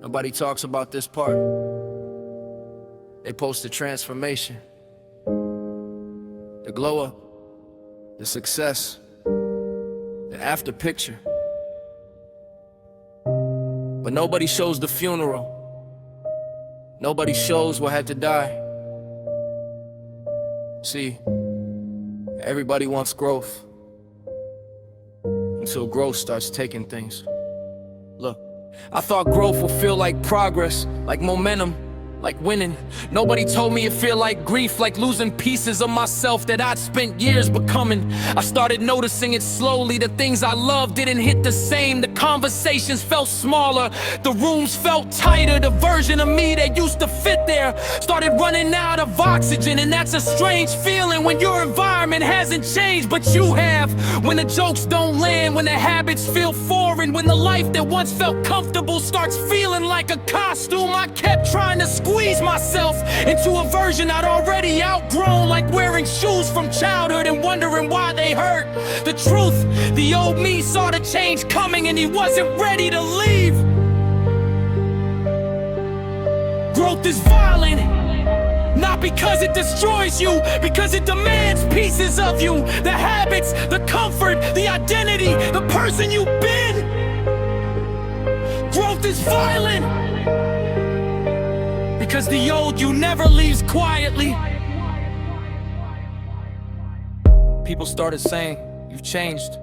Nobody talks about this part. They post the transformation, the glow up, the success, the after picture. But nobody shows the funeral. Nobody shows what had to die. See, everybody wants growth until growth starts taking things. Look, I thought growth would feel like progress, like momentum, like winning. Nobody told me it feel like grief, like losing pieces of myself that I'd spent years becoming. I started noticing it slowly. The things I loved didn't hit the same. The conversations felt smaller, the rooms felt tighter. The version of me that used to fit there started running out of oxygen. And that's a strange feeling when your environment hasn't changed, but you have. When the jokes don't land, when the habits feel foreign, when the life that once felt comfortable starts feeling like a costume. I kept trying to squeeze myself into a version I'd already outgrown, like wearing shoes from childhood and wondering why they hurt. The truth, the old me saw the change coming and he wasn't ready to leave. Growth is violent, not because it destroys you, because it demands pieces of you. The habits, the comfort, the identity, the person you've been. Growth is violent, because the old you never leaves quietly. People started saying, you've changed.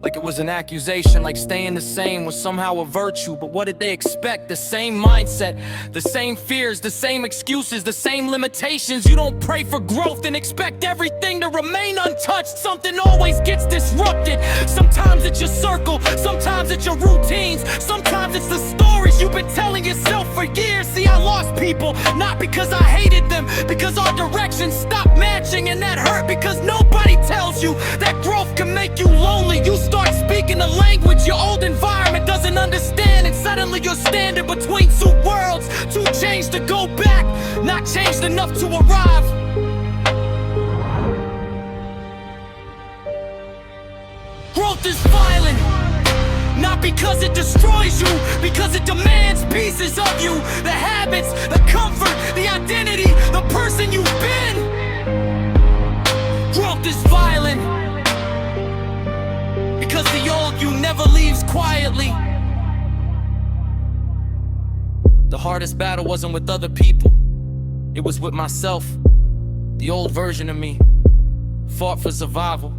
Like it was an accusation, like staying the same was somehow a virtue. But what did they expect? The same mindset, the same fears, the same excuses, the same limitations. You don't pray for growth and expect everything to remain untouched. Something always gets disrupted. Sometimes it's your circle, sometimes it's your routines, sometimes it's the stories you've been telling yourself for years. See, I lost people, not because I hated them, because our directions stopped matching. And that hurt because nobody tells you that growth can make you lonely. You start speaking a language your old environment doesn't understand, and suddenly you're standing between two worlds. Too changed to go back, not changed enough to arrive. Growth is violent, not because it destroys you, because it demands pieces of you. The habits, the comfort, the identity, the person you've been. Growth is violent, because the old you never leaves quietly. The hardest battle wasn't with other people, it was with myself. The old version of me fought for survival.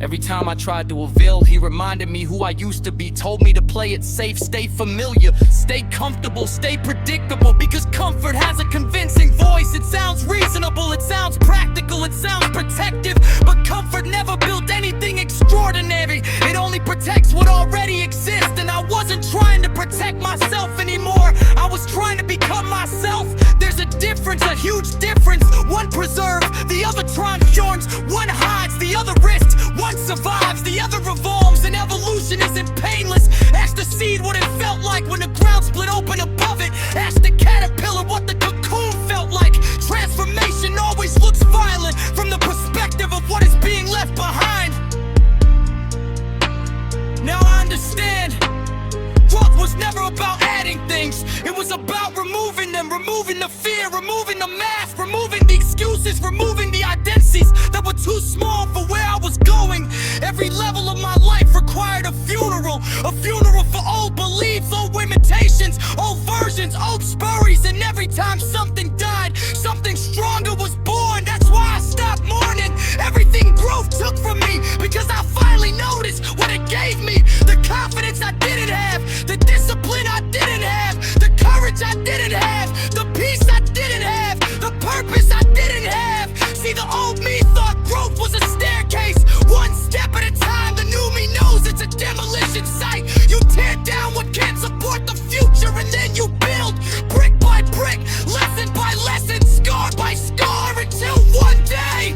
Every time I tried to avail, he reminded me who I used to be. Told me to play it safe, stay familiar, stay comfortable, stay predictable. Because comfort has a convincing voice. It sounds reasonable, it sounds practical, it sounds protective. But comfort never built anything extraordinary. It only protects what already exists. And I wasn't trying to protect myself anymore, I was trying to become myself. There's a difference, a huge difference. One preserves, the other transforms. One hides, the other risks. One survives, the other revolves. And evolution isn't painless. Ask the seed what it felt like when the ground split open above it. Ask the caterpillar what the cocoon felt like. Transformation always looks violent from the perspective of what is being left behind. Now I understand. Growth was never about adding things, it was about removing them. Removing the fear, removing the mask, removing the excuses, removing the identities that were too small for where I was going. Every level of my life required a funeral for old beliefs, old limitations, old versions, old spurries. And every time something died, something stronger was born. That's why I stopped mourning everything growth took from me, because I finally noticed what it gave me. The confidence I didn't have, the discipline I didn't have, the courage I didn't have, the peace I didn't have, the purpose I didn't have. See, the old me thought growth was a staircase, one step at a time. The new me knows it's a demolition site. You tear down what can't support the future, and then you build brick by brick, lesson by lesson, scar by scar, until one day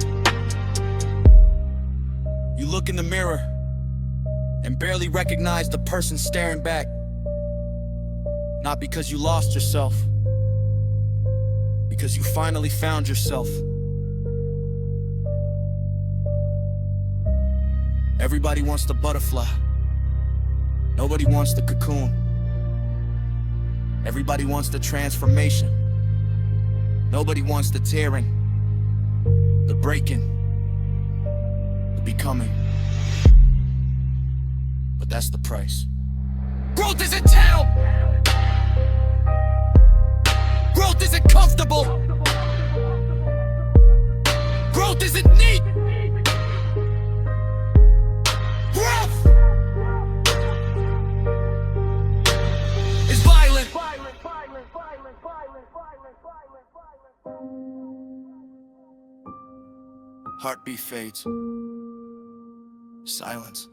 you look in the mirror and barely recognize the person staring back. Not because you lost yourself, because you finally found yourself. Everybody wants the butterfly, nobody wants the cocoon. Everybody wants the transformation. Nobody wants the tearing, the breaking, the becoming. But that's the price. Growth isn't town. Growth isn't comfortable. Growth isn't neat. Growth is violent. Heartbeat fades. Silence.